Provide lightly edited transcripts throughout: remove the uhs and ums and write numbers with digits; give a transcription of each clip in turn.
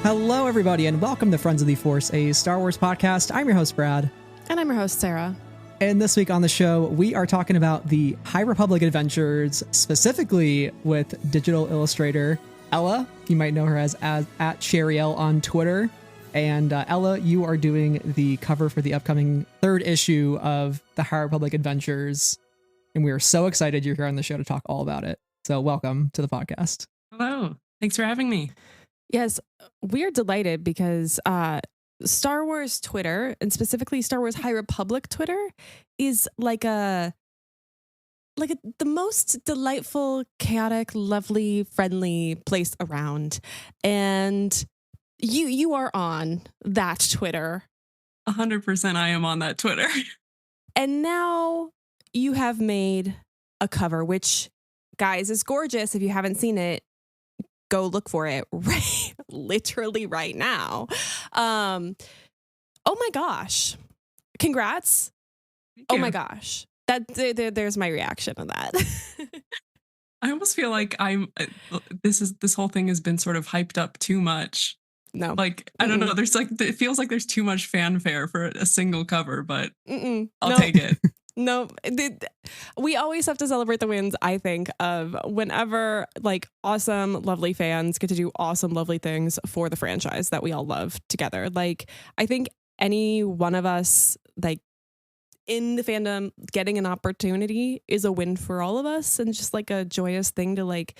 Hello, everybody, and welcome to Friends of the Force, a Star Wars podcast. I'm your host, Brad. And I'm your host, Sarah. And this week on the show, we are talking about the High Republic adventures, specifically with digital illustrator Ella. You might know her as at Cherriielle on Twitter. And Ella, you are doing the cover for the upcoming third issue of the High Republic adventures. And we are so excited you're here on the show to talk all about it. So welcome to the podcast. Hello. Thanks for having me. Yes, we're delighted because Star Wars Twitter, and specifically Star Wars High Republic Twitter, is the most delightful, chaotic, lovely, friendly place around. And you are on that Twitter. 100% I am on that Twitter. And now you have made a cover, which, guys, is gorgeous. If you haven't seen it, go look for it literally right now. Oh my gosh. Congrats. Oh my gosh. There's my reaction on that. I almost feel like this whole thing has been sort of hyped up too much. No. Like, I don't know. It feels like there's too much fanfare for a single cover, but I'll take it. No, we always have to celebrate the wins, I think, of whenever like awesome, lovely fans get to do awesome, lovely things for the franchise that we all love together. Like, I think any one of us, like, in the fandom, getting an opportunity is a win for all of us, and just like a joyous thing to like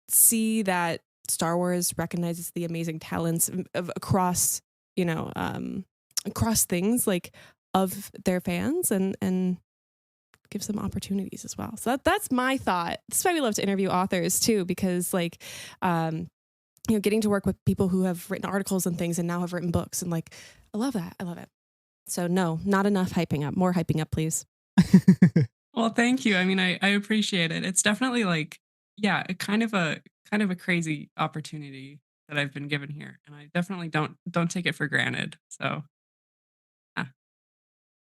see that Star Wars recognizes the amazing talents of across things like of their fans and gives them opportunities as well. So that's my thought. That's why we love to interview authors too, because like, getting to work with people who have written articles and things and now have written books, and like, I love that. I love it. So no, not enough hyping up. More hyping up, please. Well, thank you. I mean, I appreciate it. It's definitely like, yeah, kind of a crazy opportunity that I've been given here, and I definitely don't take it for granted. So.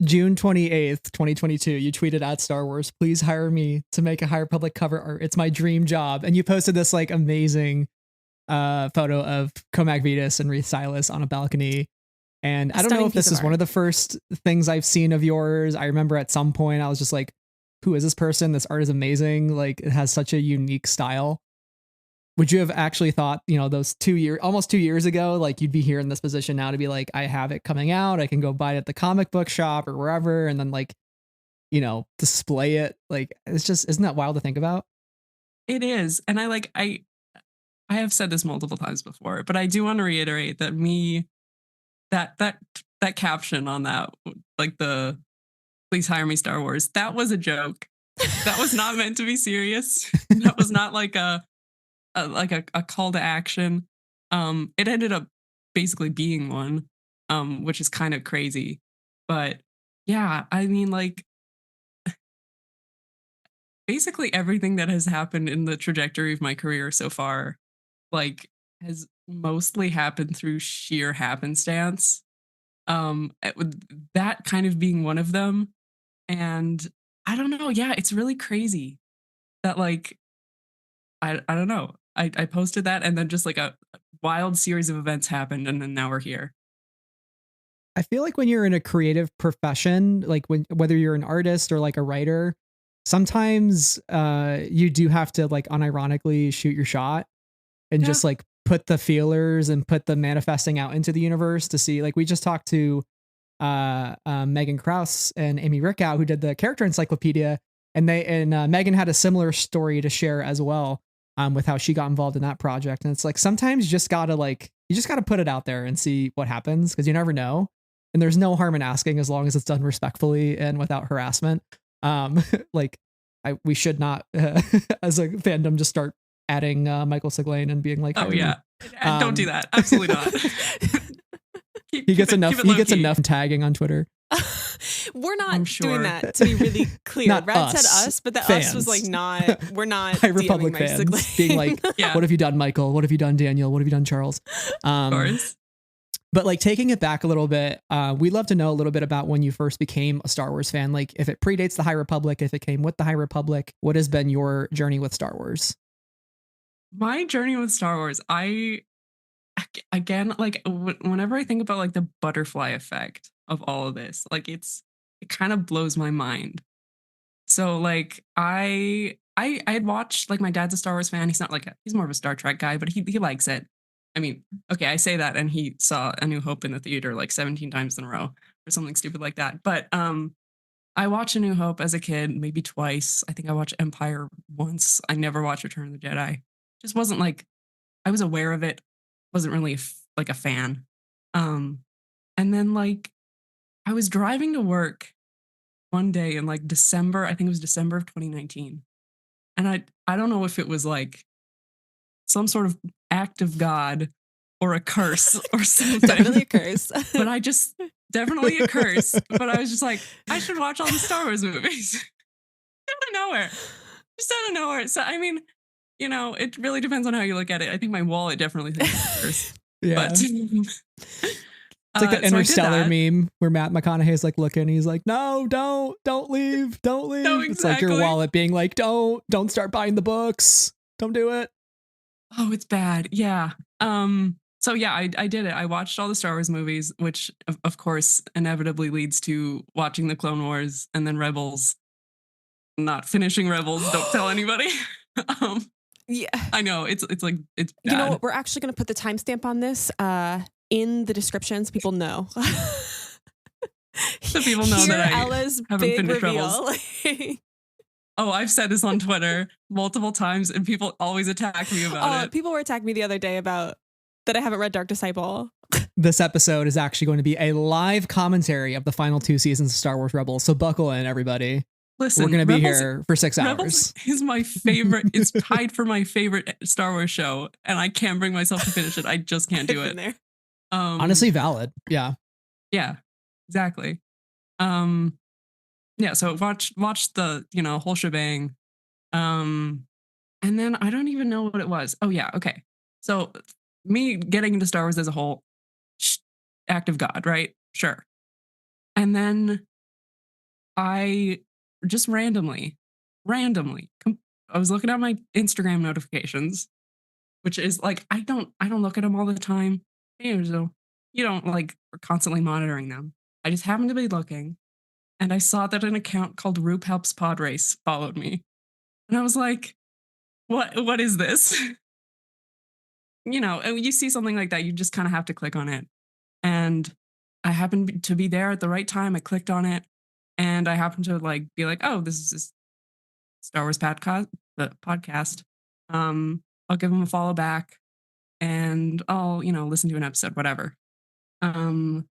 June 28th, 2022, you tweeted at Star Wars, "Please hire me to make a High Republic cover art. It's my dream job." And you posted this like amazing photo of Comac Vetus and Reith Silas on a balcony. And I don't know if this is one of the first things I've seen of yours. I remember at some point I was just like, who is this person? This art is amazing. Like, it has such a unique style. Would you have actually thought, those almost 2 years ago, like you'd be here in this position now to be like, I have it coming out, I can go buy it at the comic book shop or wherever, and then like, display it? Like, it's just, isn't that wild to think about? It is. And I have said this multiple times before, but I do want to reiterate that that caption on that, like the "Please hire me, Star Wars," that was a joke. That was not meant to be serious. That was not like a call to action. It ended up basically being one, which is kind of crazy. But yeah, I mean, like, basically everything that has happened in the trajectory of my career so far, like, has mostly happened through sheer happenstance. That kind of being one of them. And I don't know. Yeah, it's really crazy that, like, I don't know. I posted that, and then just like a wild series of events happened, and then now we're here. I feel like when you're in a creative profession, like whether you're an artist or like a writer, sometimes you do have to like unironically shoot your shot and just like put the feelers and put the manifesting out into the universe to see. Like, we just talked to Megan Krause and Amy Rickow, who did the character encyclopedia, and Megan had a similar story to share as well. With how she got involved in that project. And it's like, sometimes you just gotta put it out there and see what happens, because you never know. And there's no harm in asking, as long as it's done respectfully and without harassment. We should not, as a fandom, just start adding Michael Siglain and being like, oh yeah, don't do that. Absolutely not. He gets enough tagging on Twitter. We're not doing that, to be really clear. Brad said us, but the fans. Us was like not, we're not High Republic fans being like, what have you done, Michael? What have you done, Daniel? What have you done, Charles? Of course. But like, taking it back a little bit, we'd love to know a little bit about when you first became a Star Wars fan. Like, if it predates the High Republic, if it came with the High Republic, what has been your journey with Star Wars? My journey with Star Wars, I again, like whenever I think about like the butterfly effect of all of this, like it kind of blows my mind. So like I had watched, like, my dad's a Star Wars fan. He's not like he's more of a Star Trek guy, but he likes it. I mean, okay, I say that, and he saw A New Hope in the theater like 17 times in a row or something stupid like that. But I watched A New Hope as a kid, maybe twice. I think I watched Empire once. I never watched Return of the Jedi. Just wasn't like I was aware of it, wasn't really like a fan. Um, and then like I was driving to work one day in like December, I think it was December of 2019. And I don't know if it was like some sort of act of God or a curse or Definitely a something. curse. But I just definitely a curse. But I was just like, I should watch all the Star Wars movies. Out of nowhere. Just out of nowhere. So I mean, you know, it really depends on how you look at it. I think my wallet definitely thinks it's a curse. Yeah. But It's like the so I did Interstellar that. meme where Matt McConaughey's like looking, he's like, no, don't leave, don't leave. No, It's like your exactly. wallet being like, don't start buying the books, don't do it. Oh, it's bad. Yeah. So yeah, I did it. I watched all the Star Wars movies, which of course inevitably leads to watching the Clone Wars and then Rebels. Not finishing Rebels. Don't tell anybody. um, Yeah. I know it's like it's bad. You know what? We're actually going to put the timestamp on this in the description so people know. So people know Hear that I Ella's haven't big finished reveal. Oh, I've said this on Twitter multiple times, and people always attack me about it. People were attacking me the other day about that I haven't read Dark Disciple. This episode is actually going to be a live commentary of the final 2 seasons of Star Wars Rebels. So buckle in, everybody. Listen, We're going to be Rebels- here for 6 Rebels hours. is my favorite. It's tied for my favorite Star Wars show, and I can't bring myself to finish it. I just can't do I've it. been there. Honestly, valid. Yeah. Yeah, exactly. Yeah, so watch the, you know, whole shebang. And then I don't even know what it was. Oh yeah, okay. So me getting into Star Wars as a whole, act of God, right? Sure. And then I just randomly, I was looking at my Instagram notifications, which is like I don't look at them all the time. You don't like constantly monitoring them. I just happened to be looking, and I saw that an account called Roop Helps Pod Race followed me, and I was like, "What is this?" You know, and you see something like that, you just kind of have to click on it. And I happened to be there at the right time. I clicked on it, and I happened to like be like, "Oh, this is this Star Wars podcast. I'll give them a follow back, and I'll, you know, listen to an episode, whatever." Um,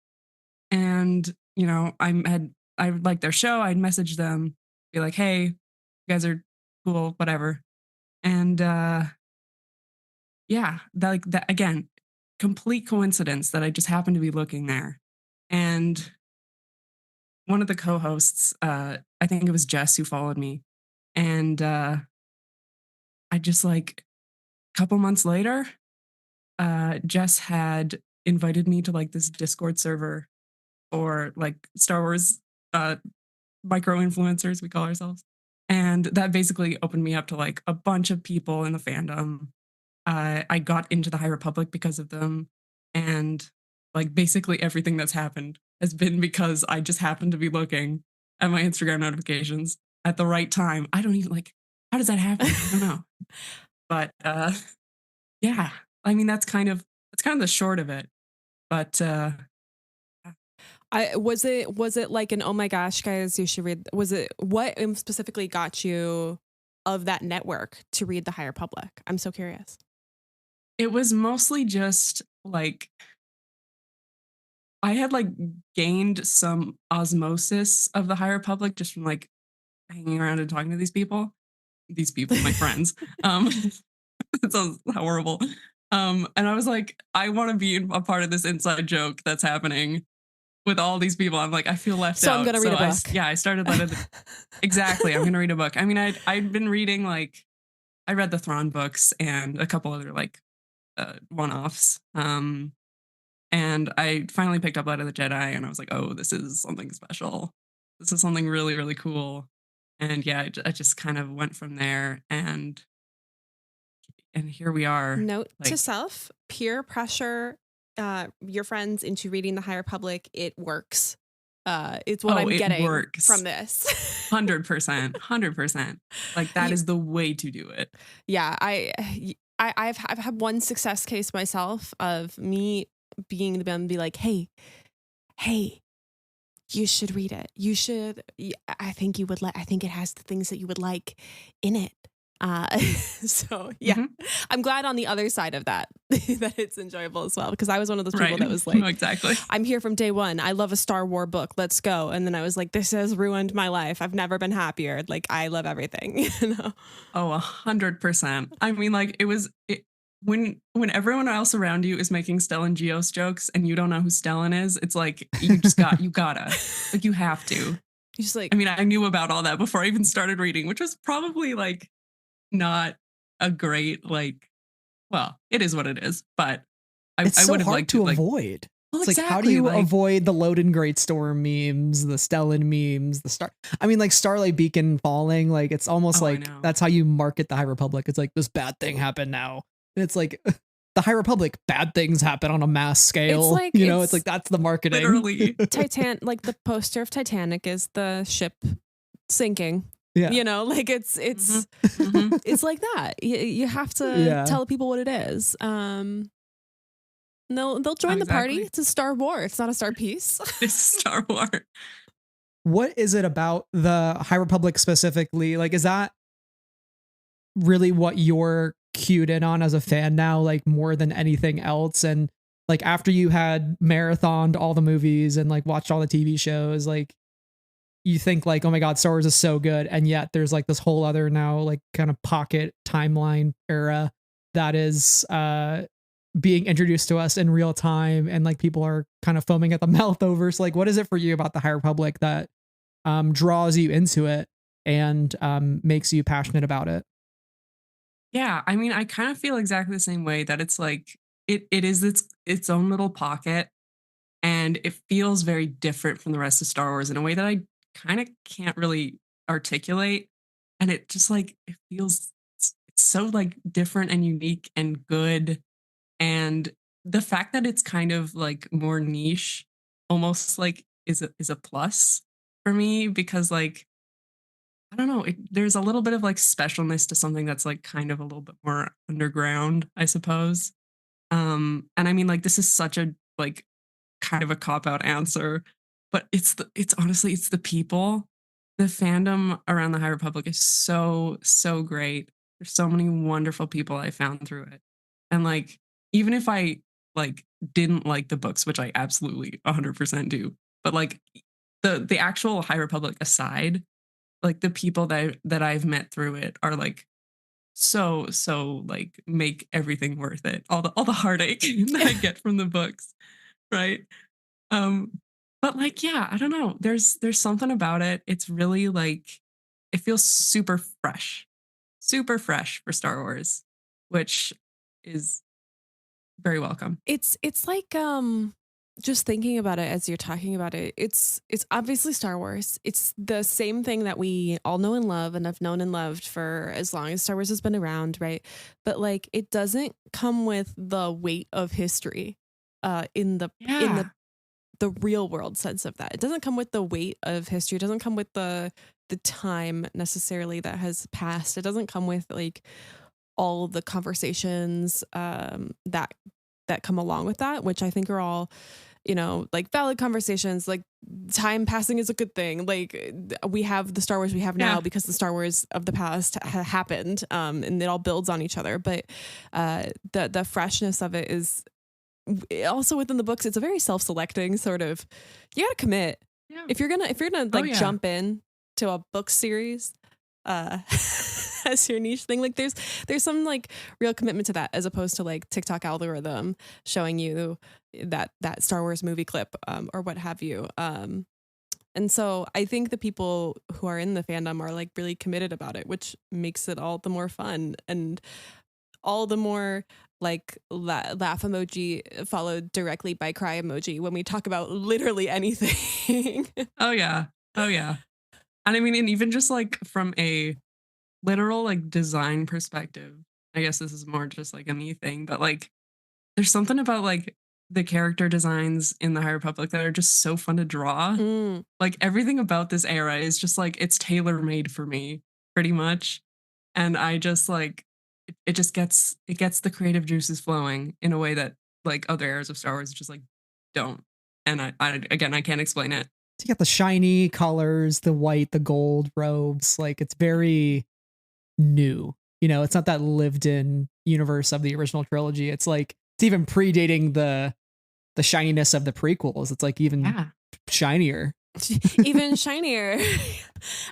and you know, I liked their show. I'd message them, be like, "Hey, you guys are cool, whatever." And yeah, that again, complete coincidence that I just happened to be looking there, and one of the co-hosts, I think it was Jess, who followed me, and I just like a couple months later, Jess had invited me to like this Discord server or like Star Wars uh, micro influencers, we call ourselves. And that basically opened me up to like a bunch of people in the fandom. I got into the High Republic because of them. And like basically everything that's happened has been because I just happened to be looking at my Instagram notifications at the right time. I don't even like, how does that happen? I don't know. But yeah, I mean, that's kind of the short of it. But I was it like an oh my gosh guys you should read, was it what specifically got you of that network to read the High Republic? I'm so curious. it was mostly just like I had like gained some osmosis of the High Republic just from like hanging around and talking to these people. These people, my friends. It sounds horrible. And I was like, I want to be a part of this inside joke that's happening with all these people. I'm like, I feel left So out. I'm gonna read a book. I started letting exactly. I'm gonna read a book. I mean, I'd been reading like I read the Thrawn books and a couple other like one-offs. And I finally picked up Light of the Jedi, and I was like, oh, this is something special. This is something really, really cool. And yeah, I just kind of went from there. And here we are. Note to Like, self: peer pressure your friends into reading the High Republic. It works. It's what I'm it getting works. from this. 100%. Like that is the way to do it. Yeah, I've had one success case myself of me being the one to be like, hey, you should read it. You should. I think you would I think it has the things that you would like in it. So yeah, I'm glad on the other side of that that it's enjoyable as well, because I was one of those people that was like, no, exactly. I'm here from day one. I love a Star Wars book. Let's go. And then I was like, this has ruined my life. I've never been happier. Like, I love everything. You know? Oh, 100%. I mean, like when everyone else around you is making Stellan Geos jokes and you don't know who Stellan is, it's like you gotta like you have to. You're just like, I mean, I knew about all that before I even started reading, which was probably like not a great well, it is what it is, but it's I so would have hard liked to like, avoid. well, It's like, how do exactly, you like, avoid the Loden Greatstorm memes, the Stellan memes, I mean, like Starlight Beacon falling, like it's almost Oh, I like know. that's how you market the High Republic. It's like, this bad thing happened now. And it's like the High Republic, bad things happen on a mass scale. It's like- you know, it's it's like that's the marketing. literally. like the poster of Titanic is the ship sinking. Yeah. You know, like it's Mhm. it's like that. You have to Yeah. tell people what it is. They'll join the party. Exactly. It's a Star War. It's not a Star Piece. It's Star Wars. What is it about the High Republic specifically? Like, is that really what you're cued in on as a fan now, like more than anything else? And like after you had marathoned all the movies and like watched all the TV shows, like you think like, oh my God, Star Wars is so good. And yet there's like this whole other now like kind of pocket timeline era that is being introduced to us in real time. And like people are kind of foaming at the mouth over. So like, what is it for you about the High Republic that draws you into it and makes you passionate about it? Yeah, I mean, I kind of feel exactly the same way, that it's like it is its own little pocket, and it feels very different from the rest of Star Wars in a way that I kind of can't really articulate. And it just like it feels it's so like different and unique and good. And the fact that it's kind of like more niche almost like is a plus for me, because like I don't know, there's a little bit of like specialness to something that's like kind of a little bit more underground, I suppose. And I mean, like, this is such a like kind of a cop out answer, but it's honestly it's the people. The fandom around the High Republic is so great. There's so many wonderful people I found through it, and like even if I like didn't like the books, which I absolutely 100% do, but like the actual High Republic aside, like the people that I've met through it are like so like make everything worth it. All the heartache that I get from the books, right? Um but like yeah, I don't know. There's something about it. It's really like it feels super fresh. Super fresh for Star Wars, which is very welcome. It's like just thinking about it as you're talking about it, it's obviously Star Wars. It's the same thing that we all know and love and have known and loved for as long as Star Wars has been around, right? But like it doesn't come with the weight of history in the Yeah. real world sense of that. It doesn't come with the weight of history. It doesn't come with the time necessarily that has passed. It doesn't come with like all the conversations that come along with that, which I think are all, you know, like valid conversations. Like time passing is a good thing. Like we have the Star Wars we have now Yeah. because the Star Wars of the past happened, and it all builds on each other. But the freshness of it is also within the books. It's a very self-selecting sort of. You got to commit Yeah. if you're gonna like yeah. jump in to a book series as your niche thing. Like there's some like real commitment to that, as opposed to like TikTok algorithm showing you that Star Wars movie clip or what have you. And so I think the people who are in the fandom are like really committed about it, which makes it all the more fun and all the more like laugh emoji followed directly by cry emoji when we talk about literally anything. Oh yeah. And I mean, and even just like from a literal like design perspective, I guess this is more just like a me thing, but like there's something about like the character designs in the High Republic that are just so fun to draw. Mm. Like everything about this era is just like it's tailor made for me pretty much. And I just like it just gets the creative juices flowing in a way that like other eras of Star Wars just like don't. And I again I can't explain it. So you got the shiny colors, the white, the gold robes. Like it's very new. You know, it's not that lived in universe of the original trilogy. It's like it's even predating the shininess of the prequels. It's like even Yeah. shinier. Even shinier.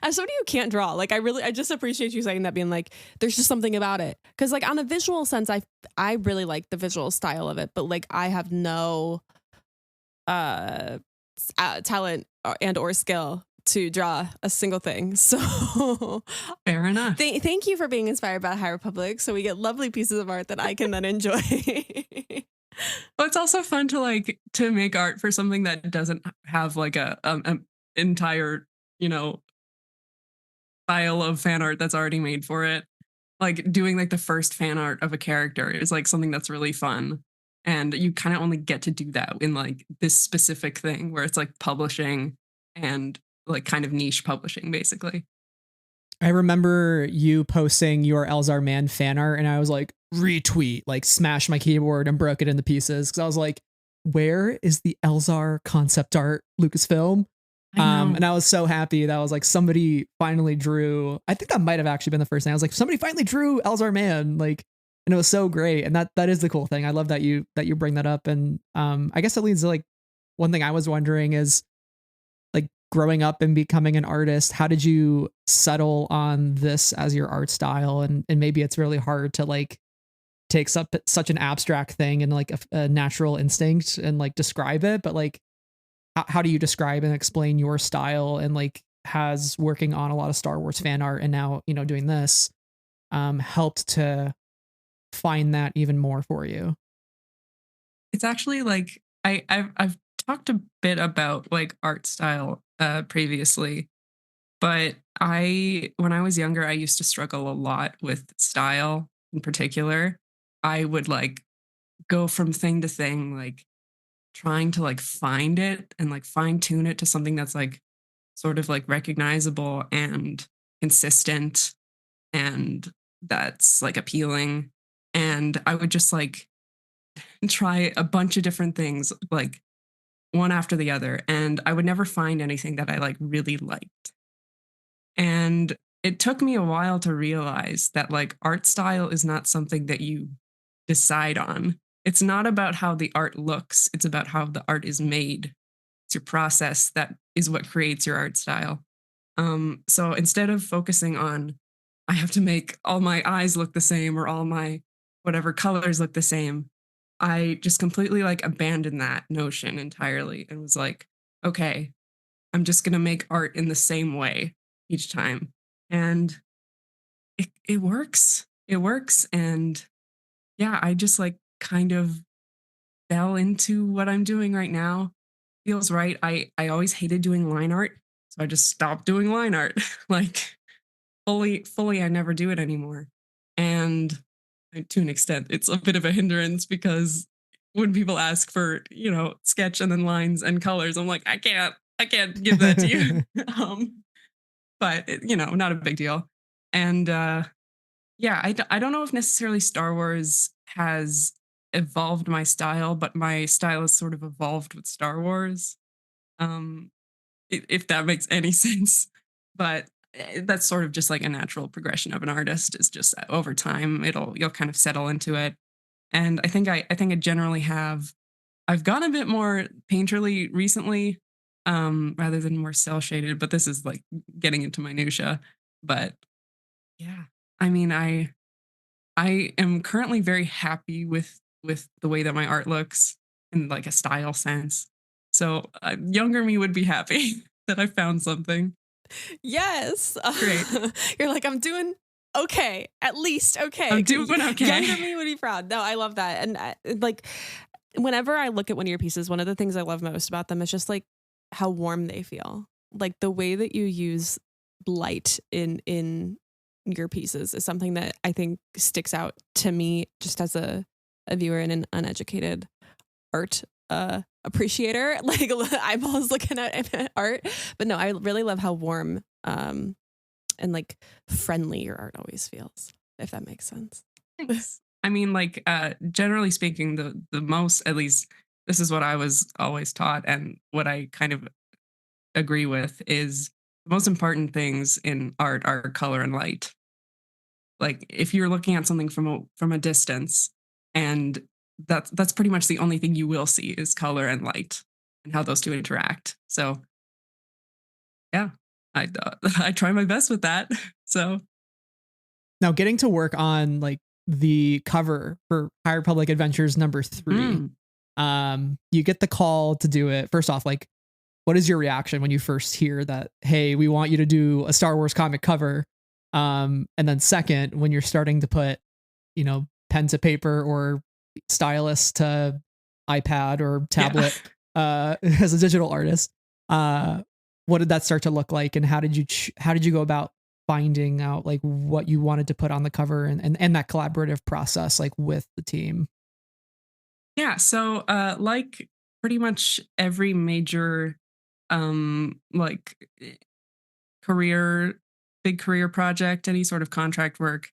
As somebody who can't draw, like I just appreciate you saying that, being like there's just something about it, because like on a visual sense I really like the visual style of it, but like I have no talent and or skill to draw a single thing. So Fair enough. thank you for being inspired by High Republic, so we get lovely pieces of art that I can then enjoy. Well, it's also fun to like to make art for something that doesn't have like a entire, you know, style of fan art that's already made for it. Like doing like the first fan art of a character is like something that's really fun. And you kind of only get to do that in like this specific thing where it's like publishing and like kind of niche publishing basically. I remember you posting your Elzar Man fan art, and I was like, retweet, like smashed my keyboard and broke it into pieces because I was like, where is the Elzar concept art Lucasfilm? And I was so happy that I was like, somebody finally drew. I think that might have actually been the first thing. I was like, somebody finally drew Elzar Man, like, and it was so great. And that is the cool thing. I love that you bring that up. And I guess it leads to like one thing I was wondering is like growing up and becoming an artist, how did you settle on this as your art style? And maybe it's really hard to like take such an abstract thing and like a natural instinct and like describe it, but like how do you describe and explain your style, and like has working on a lot of Star Wars fan art and now, you know, doing this helped to find that even more for you? It's actually like I've talked a bit about like art style previously, but I when I was younger I used to struggle a lot with style in particular. I would like go from thing to thing, like trying to like find it and like fine tune it to something that's like sort of like recognizable and consistent and that's like appealing. And I would just like try a bunch of different things, like one after the other. And I would never find anything that I like really liked. And it took me a while to realize that like art style is not something that you decide on. It's not about how the art looks, it's about how the art is made. It's your process that is what creates your art style. So instead of focusing on, I have to make all my eyes look the same or all my whatever colors look the same, I just completely like abandoned that notion entirely and was like, okay, I'm just going to make art in the same way each time. And it works. It works. And yeah, I just like kind of fell into what I'm doing right now. Feels right. I always hated doing line art, so I just stopped doing line art. Like fully I never do it anymore. And to an extent, it's a bit of a hindrance because when people ask for, you know, sketch and then lines and colors, I'm like, I can't give that to you. But you know, not a big deal. And yeah, I don't know if necessarily Star Wars has evolved my style, but my style has sort of evolved with Star Wars. Um, if that makes any sense. But that's sort of just like a natural progression of an artist. Is just that over time you'll kind of settle into it. And I think I generally have. I've gone a bit more painterly recently, rather than more cell shaded. But this is like getting into minutia. But yeah, I mean, I am currently very happy with the way that my art looks in like a style sense. So younger me would be happy that I found something. Yes. Great. You're like, I'm doing okay, at least okay. I'm doing okay. Younger me would be proud. No, I love that. And like, whenever I look at one of your pieces, one of the things I love most about them is just like how warm they feel. Like the way that you use light in your pieces is something that I think sticks out to me just as a viewer and an uneducated art appreciator. Like I'm always looking at art, but no, I really love how warm and like friendly your art always feels, if that makes sense. Thanks. I mean, like, generally speaking, the most, at least this is what I was always taught, and what I kind of agree with is the most important things in art are color and light. Like, if you're looking at something from a distance, and that's pretty much the only thing you will see is color and light and how those two interact. So, yeah, I I try my best with that. So, Now, getting to work on like the cover for High Republic Adventures #3, you get the call to do it. First off, like, what is your reaction when you first hear that, hey, we want you to do a Star Wars comic cover? And then second, when you're starting to put, you know, pen to paper or stylus to iPad or tablet, as a digital artist, what did that start to look like? And how did you go about finding out like what you wanted to put on the cover and that collaborative process, like with the team? yeah. So, like pretty much every major, like career, big career project, any sort of contract work,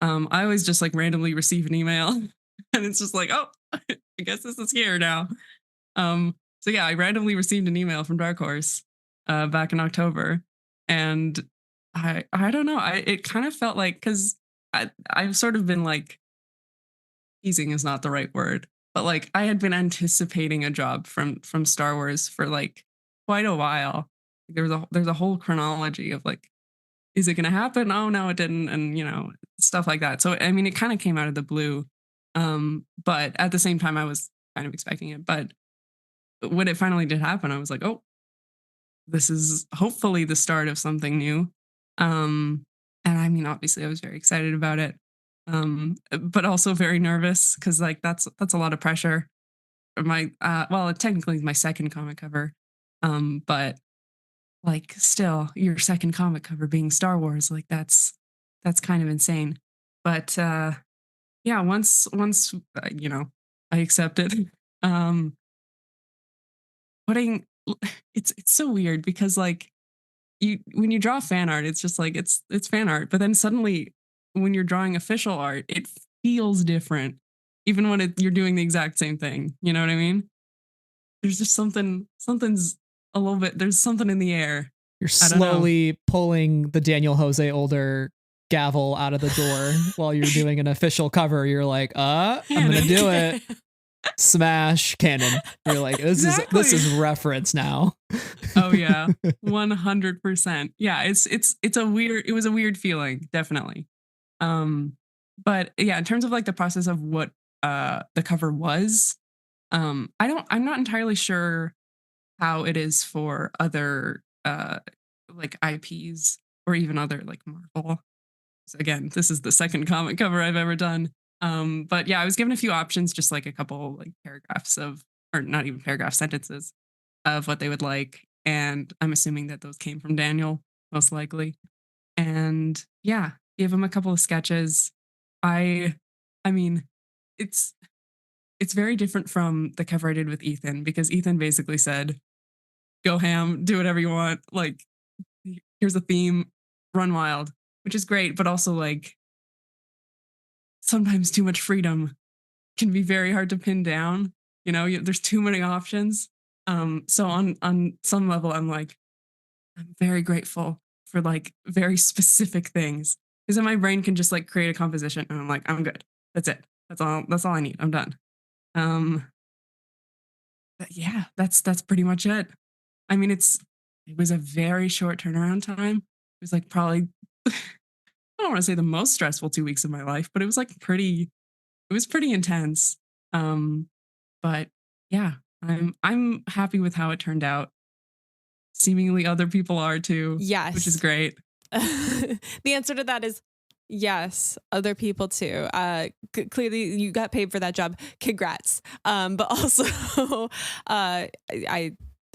I always just like randomly receive an email, and it's just like, oh, I guess this is here now. So yeah, I randomly received an email from Dark Horse, back in October, and I don't know, it kind of felt like, because I've sort of been like, teasing is not the right word, but like I had been anticipating a job from Star Wars for like quite a while. There's a whole chronology of like, is it going to happen? Oh no, it didn't, and stuff like that. So I mean, it kind of came out of the blue, but at the same time, I was kind of expecting it. But when it finally did happen, I was like, oh, this is hopefully the start of something new. And I mean, obviously, I was very excited about it, but also very nervous because like that's a lot of pressure. My well, technically it's my second comic cover, but like still your second comic cover being Star Wars, like that's kind of insane. But yeah, once I accepted, um, putting it's so weird because like you when you draw fan art, it's just like it's fan art, but then suddenly when you're drawing official art, it feels different, even when you're doing the exact same thing. You know what I mean? There's just something's a little bit. There's something in the air. You're I don't know. slowly pulling the Daniel Jose Older gavel out of the door while you're doing an official cover. You're like, I'm gonna do it. Smash canon. You're like, this is reference now. Oh yeah, 100%. Yeah, it's a weird. It was a weird feeling, definitely. But yeah, in terms of like the process of what the cover was, I'm not entirely sure how it is for other like IPs or even other like Marvel. So again, this is the second comic cover I've ever done. But yeah, I was given a few options, just like a couple like paragraphs of, or not even paragraphs, sentences of what they would like, and I'm assuming that those came from Daniel most likely. And yeah, gave him a couple of sketches. I, I mean, it's it's very different from the cover I did with Ethan because Ethan basically said, "Go ham, do whatever you want. Like, here's a theme, run wild," which is great, but also like sometimes too much freedom can be very hard to pin down. There's too many options. So on some level, I'm like, I'm very grateful for like very specific things because then my brain can just like create a composition, and I'm like, I'm good. That's it. That's all I need. I'm done. Um, but yeah, that's pretty much it. I mean, it was a very short turnaround time. It was like probably I don't want to say the most stressful 2 weeks of my life, but it was like it was pretty intense. Um, but yeah, I'm happy with how it turned out. Seemingly other people are too, Yes. which is great. The answer to that is yes, other people too. Clearly you got paid for that job. Congrats. But also, I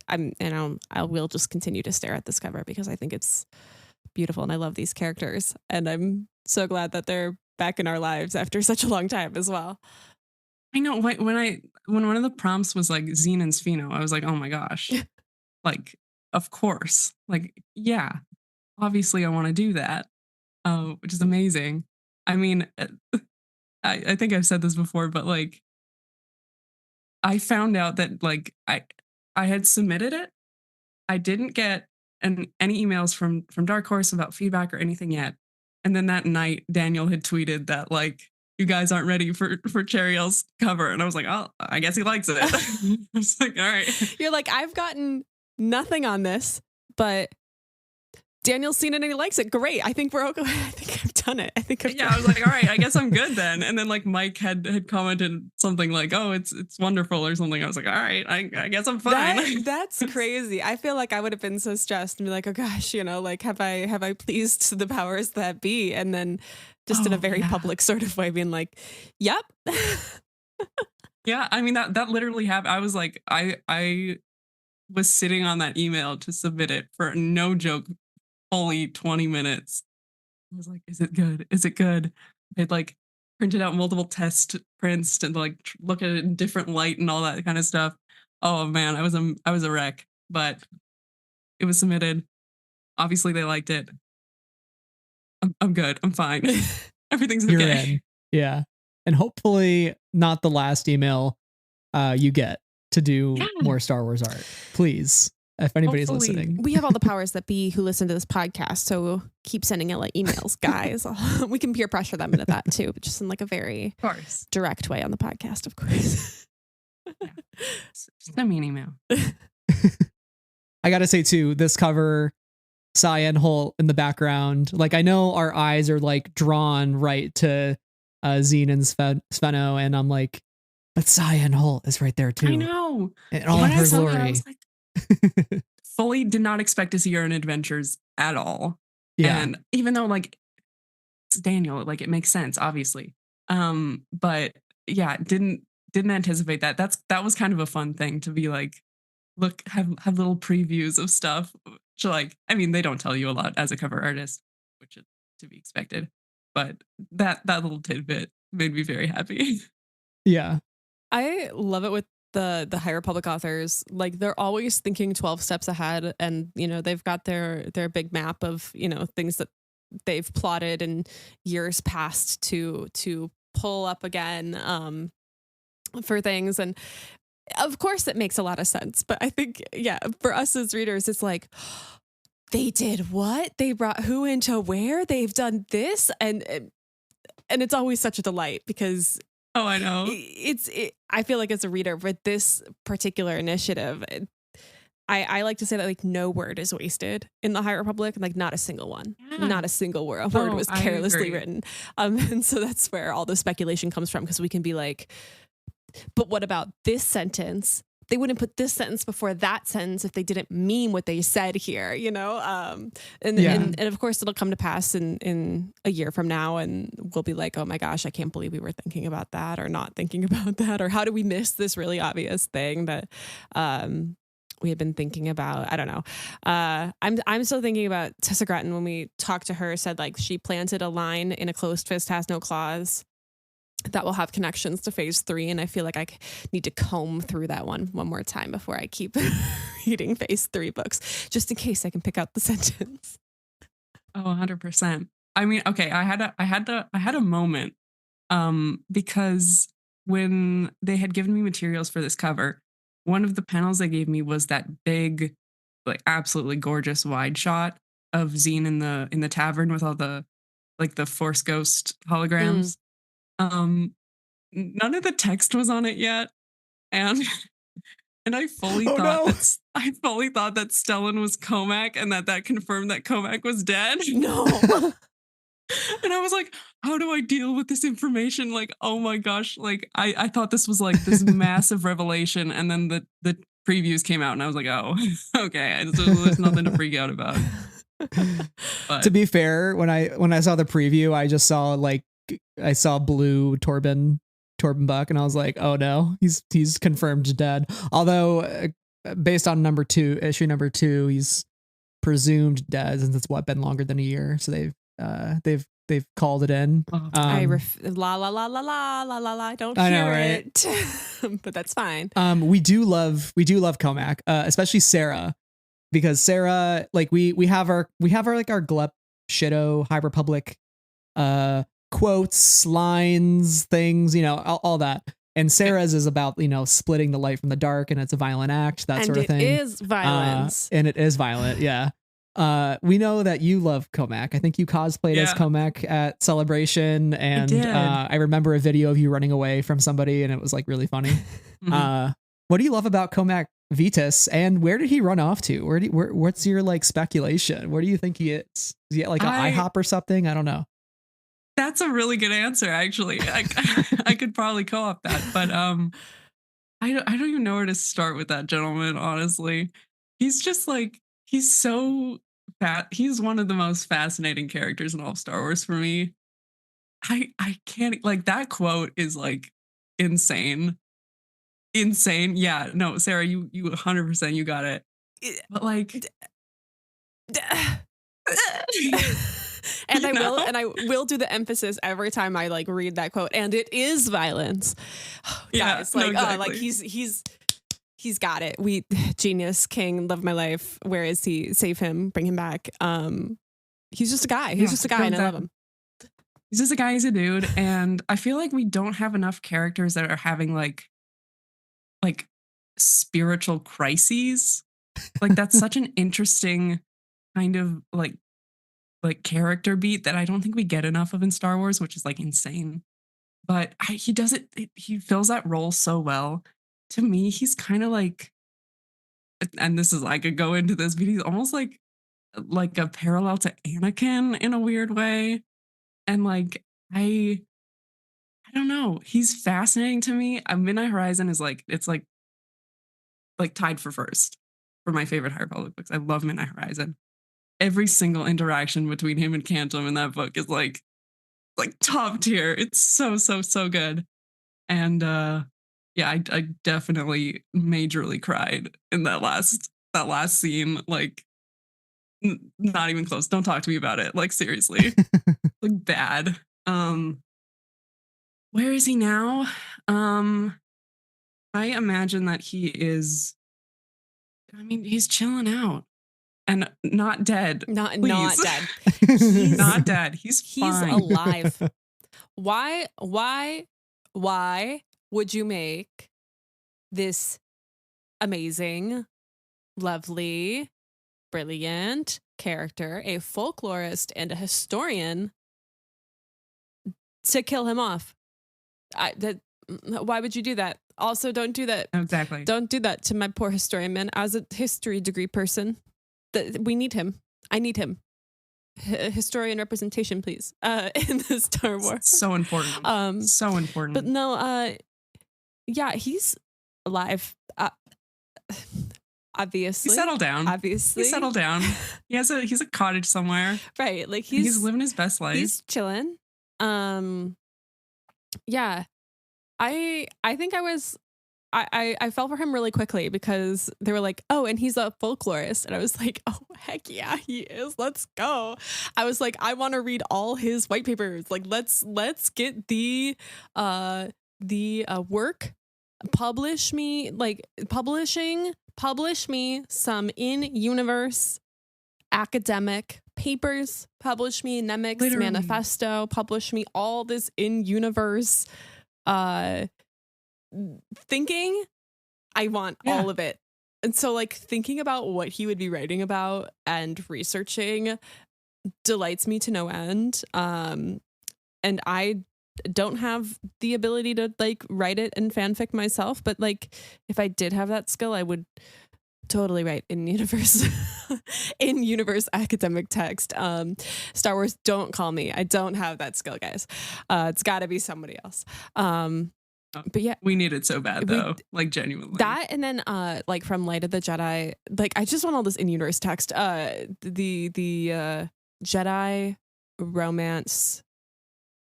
will just continue to stare at this cover because I think it's beautiful and I love these characters. And I'm so glad that they're back in our lives after such a long time as well. I know when one of the prompts was like Zine and Spheno, I was like, oh my gosh, like, of course, like, yeah, obviously I want to do that, which is amazing. I mean, I think I've said this before, but like, I found out that like I had submitted it. I didn't get any emails from Dark Horse about feedback or anything yet. And then that night, Daniel had tweeted that like, you guys aren't ready for Cherrielle's cover. And I was like, oh, I guess he likes it. I was like, all right. You're like, I've gotten nothing on this, but Daniel's seen it and he likes it. Great. I think we're okay. I think I've done it. I was like, all right, I guess I'm good then. And then like Mike had commented something like, oh, it's wonderful or something. I was like, all right, I guess I'm fine. That's crazy. I feel like I would have been so stressed and be like, oh gosh, like, have I pleased the powers that be? And then just in a very public sort of way being like, yep. Yeah. I mean, that literally happened. I was like, I was sitting on that email to submit it for no joke, fully 20 minutes. I was like, is it good? Is it good? I'd like printed out multiple test prints and like look at it in different light and all that kind of stuff. Oh man, I was a wreck, but it was submitted. Obviously they liked it. I'm good. I'm fine. Everything's okay. You're in. Yeah. And hopefully not the last email you get to do more Star Wars art. Please. If anybody's listening. We have all the powers that be who listen to this podcast, so keep sending it like emails, guys. We can peer pressure them into that too, but just in like a very direct way on the podcast, of course. Yeah. Send me an email. I gotta say too, this cover, Cyan Holt in the background, like I know our eyes are like drawn right to Zine and Spheno, and I'm like, but Cyan Holt is right there too. I know. And all of her glory. I was like, fully did not expect to see her in Adventures at all. Yeah. And even though like it's Daniel, like it makes sense, obviously. But yeah, didn't anticipate that. That was kind of a fun thing to be like, look, have little previews of stuff. Which, like, I mean, they don't tell you a lot as a cover artist, which is to be expected. But that little tidbit made me very happy. Yeah. I love it with the High Republic authors. Like they're always thinking 12 steps ahead, and they've got their big map of things that they've plotted in years past to pull up again for things. And of course it makes a lot of sense, but I think for us as readers it's like, they did what? They brought who into where? They've done this, and it's always such a delight because oh, I know. I feel like as a reader with this particular initiative, I like to say that like no word is wasted in the High Republic, like not a single one, not a single word was carelessly written. And so that's where all the speculation comes from, because we can be like, but what about this sentence? They wouldn't put this sentence before that sentence if they didn't mean what they said here, and of course it'll come to pass in a year from now, and we'll be like, oh my gosh, I can't believe we were thinking about that or not thinking about that, or how do we miss this really obvious thing that we had been thinking about. I don't know. I'm still thinking about Tessa Gratton when we talked to her, said like she planted a line in A Closed Fist Has No Claws that will have connections to phase 3. And I feel like I need to comb through that one more time before I keep reading phase 3 books, just in case I can pick out the sentence. Oh, 100%. I mean, okay. I had a moment, because when they had given me materials for this cover, one of the panels they gave me was that big, like absolutely gorgeous wide shot of Zine in the tavern with all the like the Force Ghost holograms. None of the text was on it yet, and I fully thought that Stellan was Comac, and that confirmed that Comac was dead. No. And I was like, how do I deal with this information? Like, oh my gosh, like I thought this was like this massive revelation, and then the previews came out and I was like, oh, okay, there's nothing to freak out about. But to be fair, when I saw the preview, I saw blue Torben Buck, and I was like, oh no, he's confirmed dead. Although based on issue number 2, he's presumed dead since it's been longer than a year. So they've called it in. La la la la la la la la. I don't I hear know, right? it, but that's fine. We do love Comac, especially Sarah, because Sarah, like we have our like our Glup Shido High Republic quotes, lines, things, you know, all that. And Sarah's is about, you know, splitting the light from the dark, and it's a violent act, that sort of thing. And it is violence. And it is violent, yeah. We know that you love Comac. I think you cosplayed as Comac at Celebration, and I remember a video of you running away from somebody, and it was like really funny. What do you love about Comac Vitus, and where did he run off to? What's your like speculation? Where do you think he is? Is he at like an IHOP or something? I don't know. That's a really good answer, actually. I could probably co-op that, but I don't even know where to start with that gentleman. Honestly, he's just like, he's so fat. He's one of the most fascinating characters in all of Star Wars for me. I can't, like, that quote is like insane. Yeah, no, Sarah, you 100%, you got it. But like. And I will do the emphasis every time I like read that quote, and it is violence. Yeah, guys, like, exactly. like he's got it. Genius, king, love my life. Where is he? Save him, bring him back. He's just a guy. He's just a guy, and I love him. He's just a guy. He's a dude, and I feel like we don't have enough characters that are having like spiritual crises. Like that's such an interesting kind of like character beat that I don't think we get enough of in Star Wars, which is like insane. But he does it. He fills that role so well. To me, he's kind of like, and this is, I could go into this, but he's almost like a parallel to Anakin in a weird way. And like, I don't know. He's fascinating to me. Midnight Horizon is like, it's like tied for first for my favorite High Republic books. I love Midnight Horizon. Every single interaction between him and Cantum in that book is like top tier. It's so good. And yeah, I definitely majorly cried in that last scene. Like, not even close. Don't talk to me about it. Like, seriously, like bad. Where is he now? I imagine that he is. I mean, he's chilling out. And not dead. Not dead. He's not dead. He's fine. Alive. Why would you make this amazing, lovely, brilliant character a folklorist and a historian to kill him off? Why would you do that? Also, don't do that. Exactly. Don't do that to my poor historian man. As a history degree person, we need him. I need him. Historian representation, please. In the Star Wars. So important. So important. But no, yeah, he's alive. Obviously. He settled down. Obviously. He settled down. He's a cottage somewhere. Right. Like he's living his best life. He's chilling. Yeah. I think I fell for him really quickly because they were like, oh, and he's a folklorist. And I was like, oh, heck yeah, he is. Let's go. I was like, I want to read all his white papers. Like, let's get the work. Publish me some in-universe academic papers. Publish me Nemec's Literally. manifesto. Publish me all this in-universe thinking. I want all of it. And so like thinking about what he would be writing about and researching delights me to no end. And I don't have the ability to like write it in fanfic myself, but like if I did have that skill, I would totally write in universe academic text. Star Wars, don't call me. I don't have that skill, guys. It's got to be somebody else. But yeah, we need it so bad though, like genuinely. That, and then like from Light of the Jedi, like I just want all this in-universe text. The Jedi romance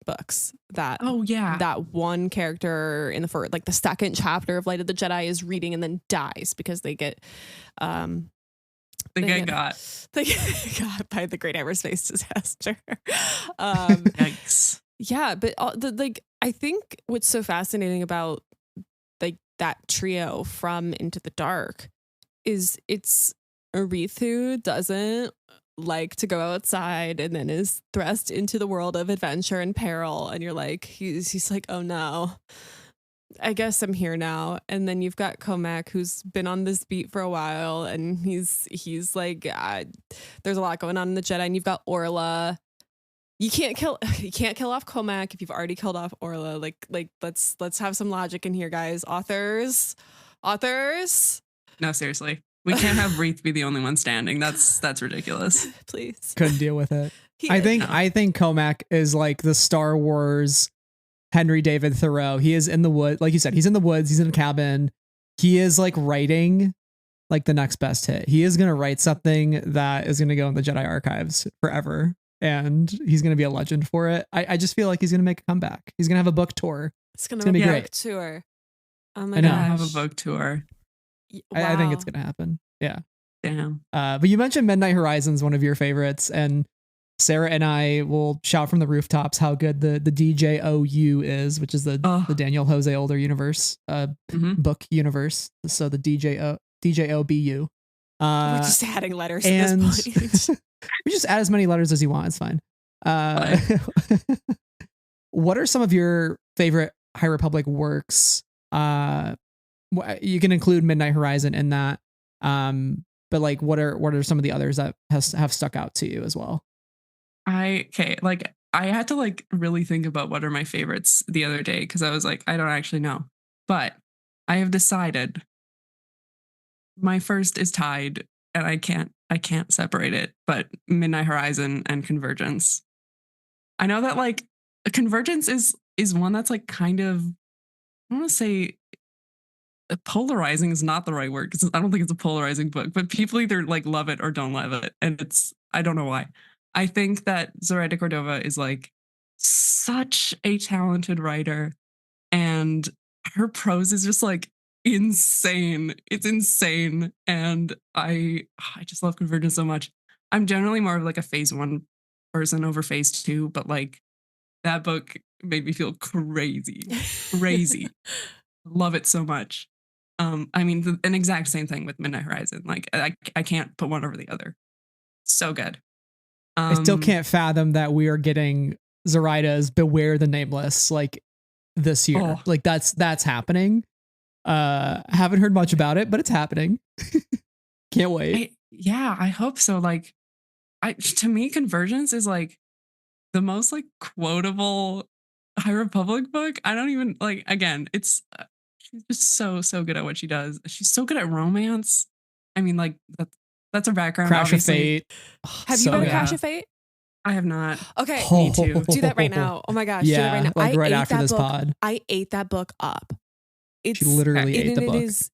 books that that one character in the second chapter of Light of the Jedi is reading and then dies because they get Think I got. Think I got by the Great Cyberspace Disaster. Yikes. Yeah, but I think what's so fascinating about like that trio from Into the Dark is it's Arethu doesn't like to go outside and then is thrust into the world of adventure and peril, and you're like he's like, oh no, I guess I'm here now. And then you've got Comac, who's been on this beat for a while, and he's like, there's a lot going on in the Jedi. And you've got Orla. You can't kill off Comac if you've already killed off Orla. Like let's have some logic in here, guys. Authors. No, seriously. We can't have Wreath be the only one standing. That's ridiculous. Please. Couldn't deal with it. I think Comac is like the Star Wars Henry David Thoreau. He is in the wood, like you said, he's in the woods, he's in a cabin. He is like writing like the next best hit. He is gonna write something that is gonna go in the Jedi archives forever. And he's gonna be a legend for it. I just feel like he's gonna make a comeback. He's gonna have a book tour. It's gonna be a book tour. Oh my I know. gosh. Have a book tour. Wow. I think it's gonna happen. Yeah. Damn. But you mentioned Midnight Horizons, one of your favorites, and Sarah and I will shout from the rooftops how good the DJOU is, which is the Daniel Jose Older universe, book universe. So the DJOBU. We're just adding letters at this point. We just add as many letters as you want. It's fine. What are some of your favorite High Republic works? You can include Midnight Horizon in that. But like, what are some of the others that have stuck out to you as well? I had to like really think about what are my favorites the other day, because I was like, I don't actually know. But I have decided my first is tied, and I can't separate it, but Midnight Horizon and Convergence. I know that like Convergence is one that's like kind of, I want to say polarizing is not the right word, because I don't think it's a polarizing book, but people either like love it or don't love it. And I don't know why. I think that Zoraida Cordova is like such a talented writer, and her prose is just like insane. It's insane. And I just love Convergence so much. I'm generally more of like a phase 1 person over phase 2, but like that book made me feel crazy. Love it so much. I mean, an exact same thing with Midnight Horizon. Like I can't put one over the other. So good. I still can't fathom that we are getting Zoraida's Beware the Nameless like this year. Oh. Like that's happening. Haven't heard much about it, but it's happening. Can't wait. I hope so. Like, to me, Convergence is like the most like quotable High Republic book. I don't even like. Again, it's she's just so good at what she does. She's so good at romance. I mean, like that's her background. Crash obviously. of Fate. Have you read Crash of Fate? I have not. Okay, Me too. do that right now. Oh my gosh, do that right now. Like right ate after that this book. pod. I ate that book up. She literally ate the book. It is.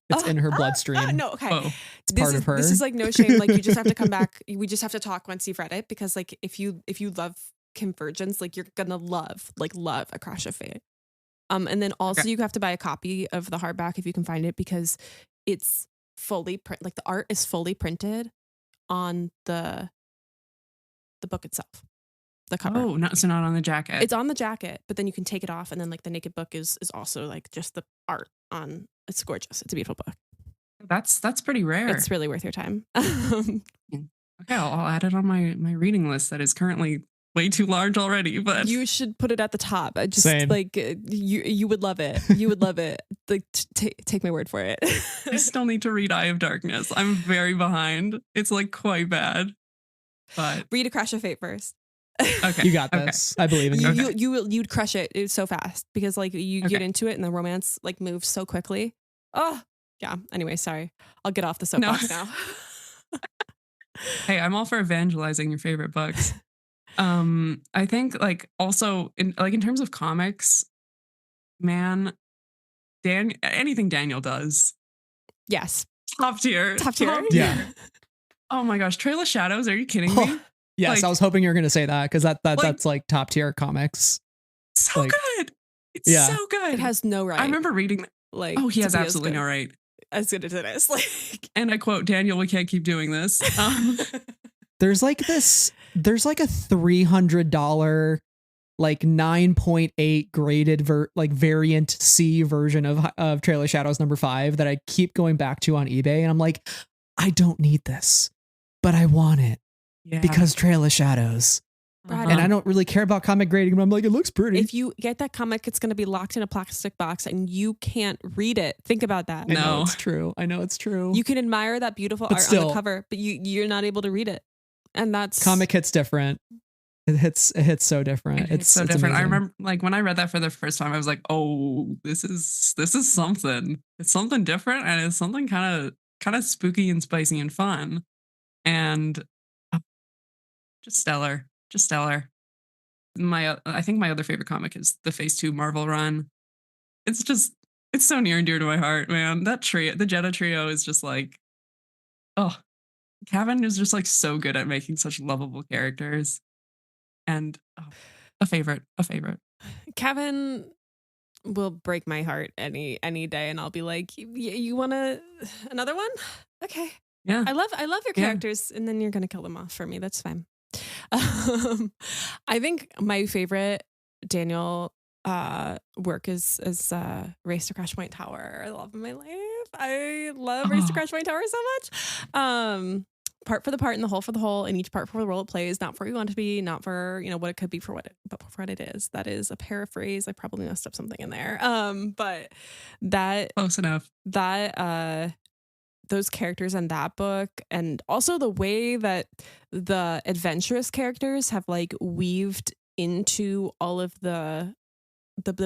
It's in her bloodstream. No, okay. Oh. It's part of her. This is like no shame. Like you just have to come back. We just have to talk once you've read it, because like if you love Convergence, like you're gonna love A Crash of Fate. And then also you have to buy a copy of the hardback if you can find it, because it's fully print. Like the art is fully printed on the book itself. The cover. Oh, so not on the jacket. It's on the jacket, but then you can take it off, and then like the naked book is also like just the art on. It's gorgeous. It's a beautiful book. That's pretty rare. It's really worth your time. Okay, I'll add it on my reading list that is currently way too large already. But you should put it at the top. I just Same. like you would love it. You would love it. Like take my word for it. I still need to read Eye of Darkness. I'm very behind. It's like quite bad. But read A Crash of Fate first. Okay, you got this. I believe in you. You'd crush it. It's so fast, because like you get into it and the romance like moves so quickly. Oh yeah. Anyway, sorry. I'll get off the soapbox now. Hey, I'm all for evangelizing your favorite books. I think like also in terms of comics, man, anything Daniel does. Yes. Top tier. Yeah. Oh my gosh, Trail of Shadows. Are you kidding me? Yes, I was hoping you were going to say that, because that's like top tier comics. So good. It's so good. It has no right. I remember reading. Like, he has absolutely no right. as good as it is. Like, And I quote, Daniel, we can't keep doing this. There's like a $300 like 9.8 graded variant C version of Trailer Shadows #5 that I keep going back to on eBay, and I'm like, I don't need this, but I want it because Trailer Shadows. Brad, And I don't really care about comic grading, but I'm like, it looks pretty. if you get that comic, it's going to be locked in a plastic box and you can't read it. Think about that. I know No. it's true. I know it's true. You can admire that beautiful But art on still- the cover, but you're not able to read it. And that's Comic hits different. It hits so different. It's so different. I amazing. remember like when I read that for the first time, I was like, oh, this is something. It's something different, and it's something kind of spooky and spicy and fun. And just stellar. Just stellar. I think my other favorite comic is the Phase 2 Marvel run. It's so near and dear to my heart, man. That trio, the Jetta trio, is just like, oh, Kevin is just like so good at making such lovable characters. And a favorite. Kevin will break my heart any day, and I'll be like, you want another one? Okay. Yeah. I love your Yeah. characters, and then you're gonna kill them off for me. That's fine. I think my favorite Daniel work is Race to Crash Point Tower. I love my life. I love Race to Crash Point Tower so much. Part for the part and the whole for the whole, and each part for the role it plays, not for what you want it to be, not for what it could be, but for what it is. That is a paraphrase. I probably messed up something in there. But that Close enough. those characters in that book, and also the way that the adventurous characters have like weaved into all of the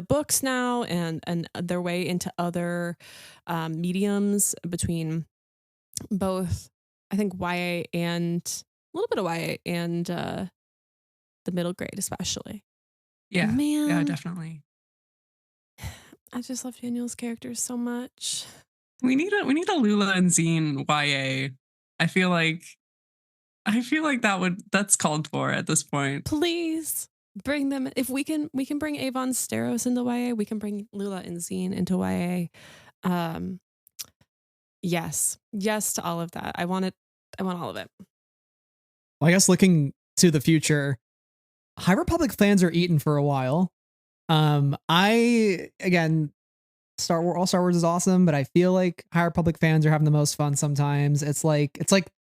books now, and their way into other mediums between both, I think, YA and a little bit of YA and the middle grade especially. Yeah. Man, Yeah, definitely. I just love Daniel's characters so much. We need a Lula and Zine YA. I feel like that's called for at this point. Please bring them. If we can bring Avon Steros into YA, we can bring Lula and Zine into YA. Yes to all of that. I want all of it. Well, I guess looking to the future, High Republic fans are eating for a while. All Star Wars is awesome, but I feel like High Republic fans are having the most fun sometimes. It's like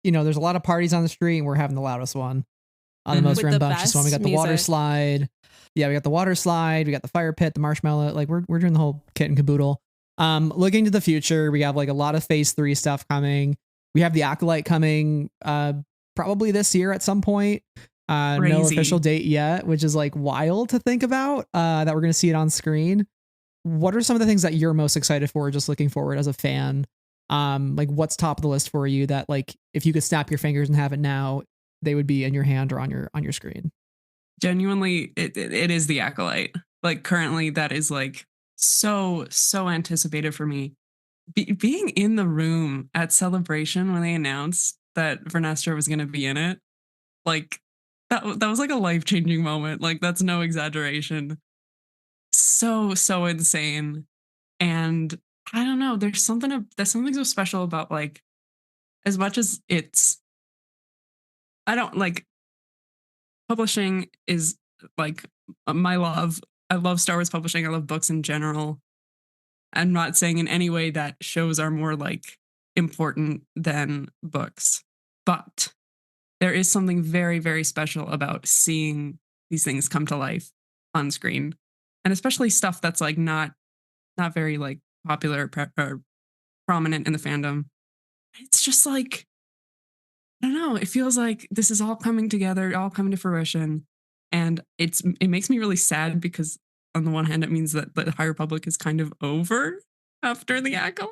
there's a lot of parties on the street, and we're having the loudest one. The most With the rambunctious one. We got best the water music. slide. Yeah, we got the water slide. We got the fire pit, the marshmallow. Like we're doing the whole kit and caboodle. Looking to the future, we have like a lot of Phase 3 stuff coming. We have the Acolyte coming probably this year at some point. No Crazy. official date yet, which is like wild to think about, that we're going to see it on screen. What are some of the things that you're most excited for, just looking forward as a fan? Like what's top of the list for you that, like, if you could snap your fingers and have it now, they would be in your hand or on your screen? Genuinely, it is the Acolyte. Like currently, that is like so anticipated for me. Being in the room at Celebration when they announced that Vernestra was going to be in it, like that was like a life-changing moment. Like that's no exaggeration. So insane. And I don't know, there's something so special about, like, as much as I don't like, publishing is like my love. I love Star Wars publishing. I love books in general. I'm not saying in any way that shows are more like important than books, but there is something very, very special about seeing these things come to life on screen, and especially stuff that's like not very like popular or prominent in the fandom. It's just like, I don't know. It feels like this is all coming together, all coming to fruition, and it makes me really sad because on the one hand, it means that the High Republic is kind of over after the Acolyte.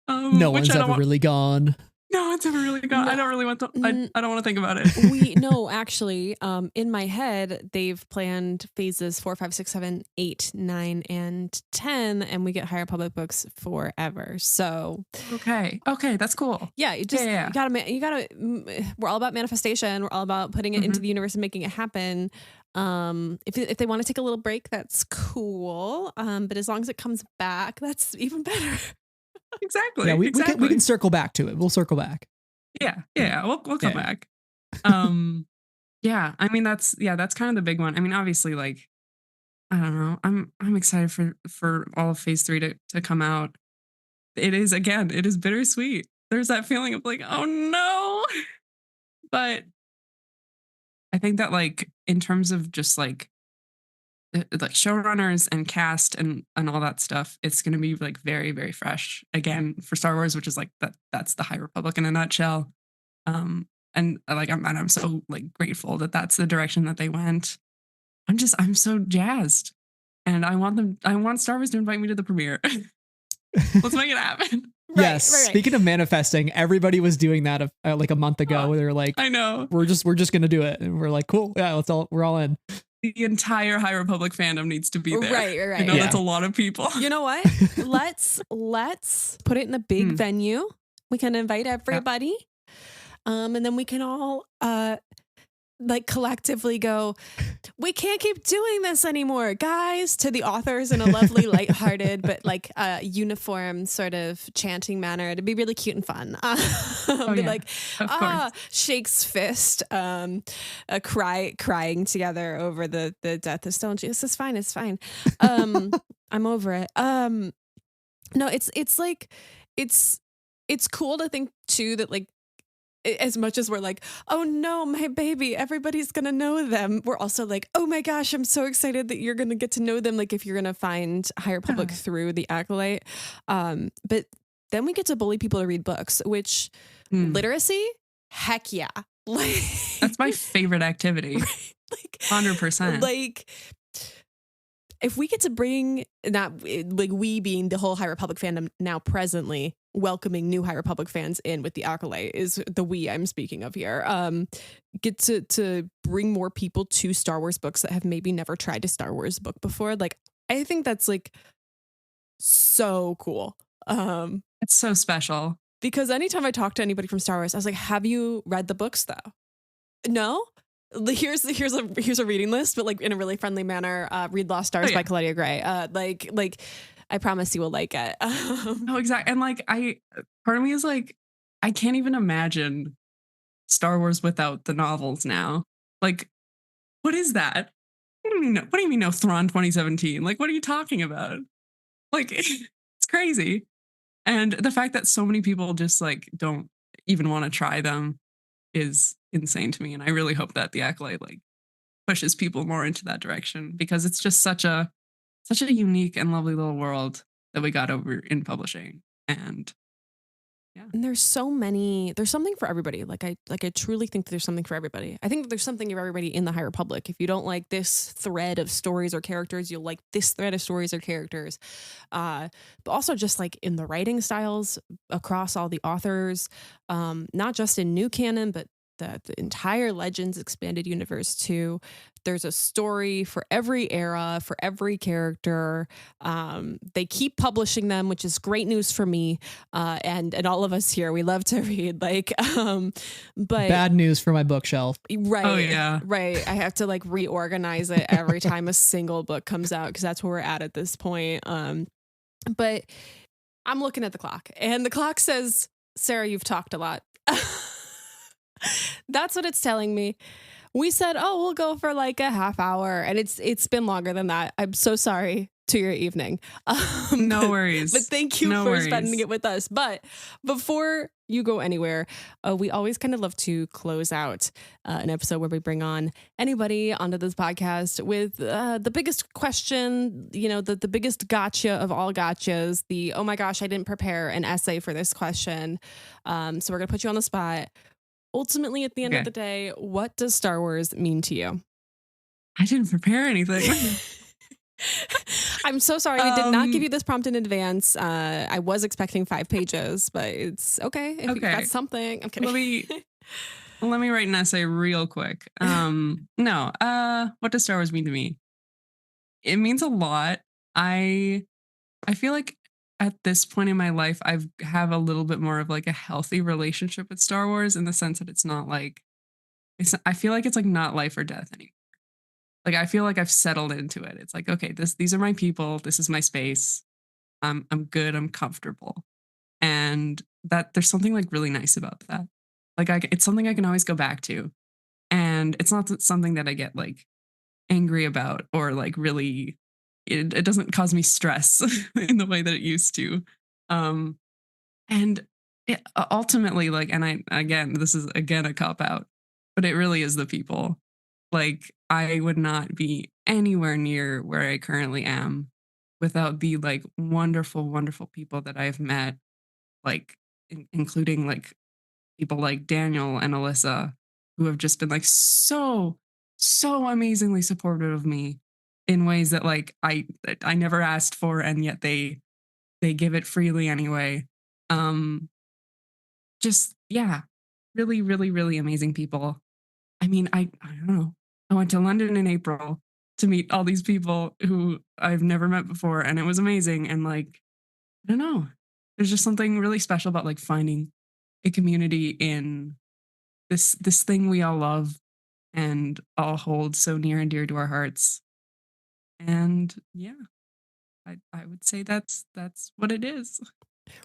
No which one's I don't ever want- really gone. No, it's never really gone. No, I don't really want to. n- I don't want to think about it. we no actually in my head they've planned phases 4, 5, 6, 7, 8, 9, and 10, and we get High Republic books forever. So Okay, that's cool. yeah, you just Yeah. you gotta we're all about manifestation. We're all about putting it into Mhm. the universe and making it happen. If they want to take a little break, that's cool. But as long as it comes back, that's even better. Exactly. Yeah, we exactly. can circle back to it. We'll circle back. Yeah. We'll come Yeah. back. Yeah. I mean, that's kind of the big one. I mean, obviously, like, I don't know. I'm excited for all of phase 3 to come out. It is bittersweet. There's that feeling of like, oh no. But I think that, like, in terms of just like like showrunners and cast and all that stuff, it's going to be like very, very fresh again for Star Wars, which is like that's the High Republic in a nutshell. And like I'm so like grateful that that's the direction that they went. I'm so jazzed, and I want Star Wars to invite me to the premiere. Let's make it happen. Yes. Right. Speaking of manifesting, everybody was doing that like a month ago. Where they're like, I know. we're just gonna do it, and we're like, cool, yeah, we're all in. The entire High Republic fandom needs to be there. Right. I know Yeah. that's a lot of people. You know what? let's put it in a big venue. We can invite everybody. And then we can all like collectively go, we can't keep doing this anymore, guys, to the authors in a lovely, lighthearted, but like uniform sort of chanting manner. It'd be really cute and fun. Be like, Of course. shakes fist, crying together over the death of Stone. It's fine. It's fine. I'm over it. No, it's like, it's cool to think too that like, as much as we're like, oh no, my baby, everybody's gonna know them, we're also like, oh my gosh, I'm so excited that you're gonna get to know them, like if you're gonna find High Republic through the Acolyte. But then we get to bully people to read books, which literacy, heck yeah. Like That's my favorite activity. like 100%. Like if we get to bring that, like we being the whole High Republic fandom now presently, welcoming new High Republic fans in with the Acolyte is the we I'm speaking of here. Get to bring more people to Star Wars books that have maybe never tried a Star Wars book before. Like I think that's like so cool. It's so special. Because anytime I talk to anybody from Star Wars, I was like, have you read the books though? No? Here's a reading list, but like in a really friendly manner. Read Lost Stars by Claudia Gray. Like I promise you will like it. No, exactly. And like part of me is like, I can't even imagine Star Wars without the novels now. Like, what is that? What do you mean no Thrawn 2017? Like, what are you talking about? Like, it's crazy. And the fact that so many people just like don't even want to try them is insane to me. And I really hope that the Acolyte like pushes people more into that direction, because it's just such a unique and lovely little world that we got over in publishing. And and there's something for everybody. Like I truly think that there's something for everybody. I think that there's something for everybody in the High Republic. If you don't like this thread of stories or characters, you'll like this thread of stories or characters. But also just like in the writing styles across all the authors, not just in new canon, but the entire Legends expanded universe too. There's a story for every era, for every character. They keep publishing them, which is great news for me. And all of us here, we love to read. Like, but bad news for my bookshelf. Right. Oh, yeah. Right. I have to like reorganize it every time a single book comes out, because that's where we're at this point. But I'm looking at the clock, and the clock says, Sarah, you've talked a lot. That's what it's telling me. We said, oh, we'll go for like a half hour, and it's been longer than that. I'm so sorry to your evening. No worries. But thank you for spending it with us. But before you go anywhere, we always kind of love to close out an episode where we bring on anybody onto this podcast with the biggest question, the biggest gotcha of all gotchas, the, oh my gosh, I didn't prepare an essay for this question. So we're going to put you on the spot. Ultimately, at the end of the day, what does Star Wars mean to you? I didn't prepare anything. I'm so sorry. We did not give you this prompt in advance. I was expecting 5 pages, but it's okay. If you got something. I'm kidding. Let me write an essay real quick. No. What does Star Wars mean to me? It means a lot. I feel like at this point in my life, I have a little bit more of like a healthy relationship with Star Wars in the sense that it's not like I feel like it's like not life or death anymore. Like I feel like I've settled into it. It's like, okay, these are my people. This is my space. I'm good. I'm comfortable. And that there's something like really nice about that. Like it's something I can always go back to. And it's not something that I get like angry about or like really it doesn't cause me stress in the way that it used to. And ultimately, like, and this is again a cop out, but it really is the people. Like, I would not be anywhere near where I currently am without the like wonderful, wonderful people that I've met, like, including like people like Daniel and Alyssa, who have just been like so amazingly supportive of me in ways that like I never asked for, and yet they give it freely anyway. Just yeah, really, really, really amazing people. I mean, I don't know. I went to London in April to meet all these people who I've never met before, and it was amazing. And like, I don't know, there's just something really special about like finding a community in this thing we all love and all hold so near and dear to our hearts. And yeah, I would say that's what it is.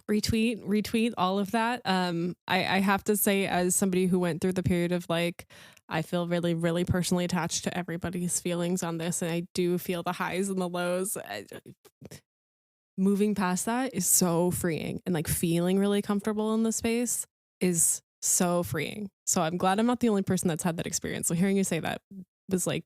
Retweet all of that. I have to say, as somebody who went through the period of like, I feel really, really personally attached to everybody's feelings on this, and I do feel the highs and the lows. Moving past that is so freeing, and like feeling really comfortable in the space is so freeing. So I'm glad I'm not the only person that's had that experience. So hearing you say that was like,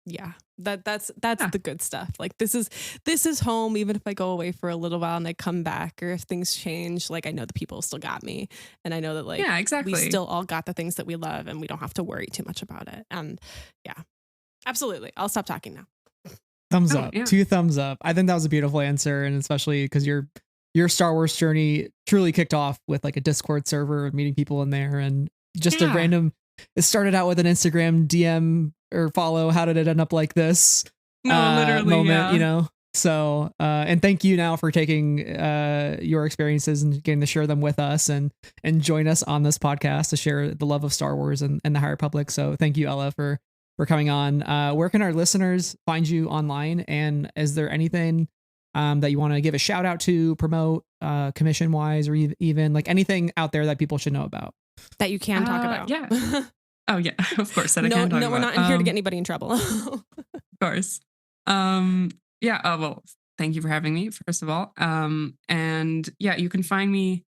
yeah, that's the good stuff. Like this is home. Even if I go away for a little while and I come back, or if things change, like I know the people still got me, and I know that like exactly. we still all got the things that we love, and we don't have to worry too much about it. And yeah, absolutely. I'll stop talking now. Thumbs up. Yeah. 2 thumbs up. I think that was a beautiful answer, and especially because your Star Wars journey truly kicked off with like a Discord server and meeting people in there, and just a random. It started out with an Instagram DM or follow. How did it end up like this? No, literally, moment, you know. So, and thank you now for taking your experiences and getting to share them with us and join us on this podcast to share the love of Star Wars and the High Republic. So, thank you, Ella, for coming on. Where can our listeners find you online? And is there anything that you want to give a shout out to, promote, commission wise, or even like anything out there that people should know about? That you can talk about. Yeah. Oh yeah, of course. That I can talk about. No, we're not in here to get anybody in trouble. Of course. Yeah. Well, thank you for having me, first of all. And yeah, you can find me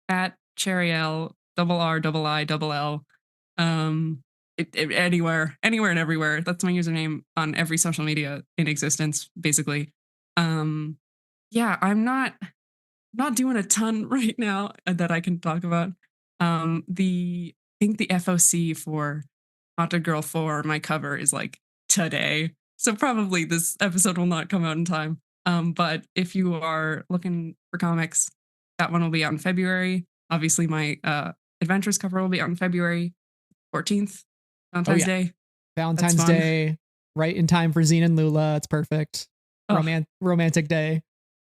at Cherriielle, RRIIL. Anywhere and everywhere. That's my username on every social media in existence, basically. Yeah, I'm not doing a ton right now that I can talk about. I think the FOC for Haunted Girl 4, my cover, is like today. So probably this episode will not come out in time. But if you are looking for comics, that one will be out in February. Obviously, my Adventures cover will be out on February 14th, Valentine's Day. Valentine's Day, right in time for Zine and Lula. It's perfect. Romantic day.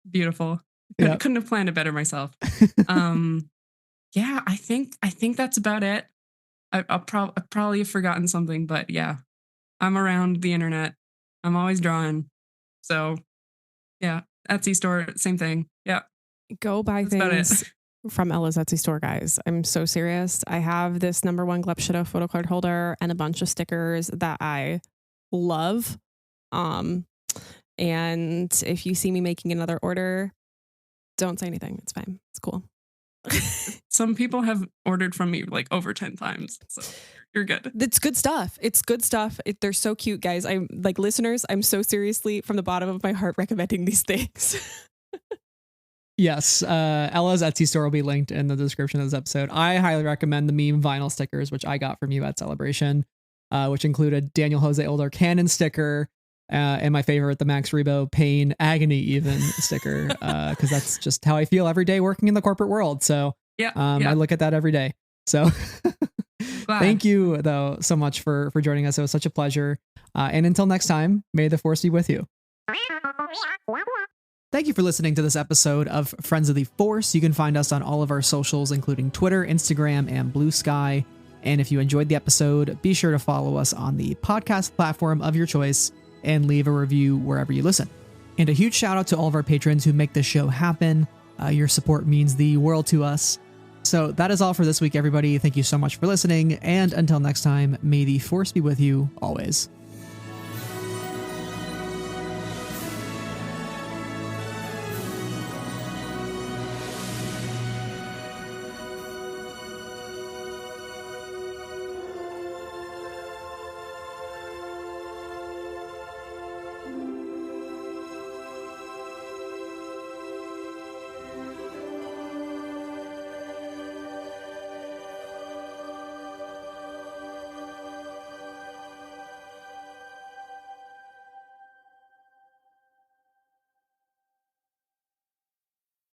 Beautiful. Couldn't have planned it better myself. Yeah, I think that's about it. I'll probably have forgotten something, but yeah, I'm around the internet. I'm always drawing. So yeah, Etsy store, same thing. Yeah. Go buy things from Ella's Etsy store, guys. I'm so serious. I have this #1 Glepshido photo card holder and a bunch of stickers that I love. And if you see me making another order, don't say anything. It's fine. It's cool. Some people have ordered from me like over 10 times. So you're good. It's good stuff. It's good stuff. They're so cute, guys. I'm like, listeners, I'm so seriously from the bottom of my heart recommending these things. Yes. Ella's Etsy store will be linked in the description of this episode. I highly recommend the meme vinyl stickers, which I got from you at Celebration, which included Daniel Jose Older canon sticker, And my favorite, the Max Rebo pain, agony even sticker, because that's just how I feel every day working in the corporate world. So I look at that every day. So thank you, though, so much for joining us. It was such a pleasure. And until next time, may the force be with you. Thank you for listening to this episode of Friends of the Force. You can find us on all of our socials, including Twitter, Instagram, and Blue Sky. And if you enjoyed the episode, be sure to follow us on the podcast platform of your choice and leave a review wherever you listen. And a huge shout out to all of our patrons who make this show happen. Your support means the world to us. So that is all for this week, everybody. Thank you so much for listening. And until next time, may the force be with you always.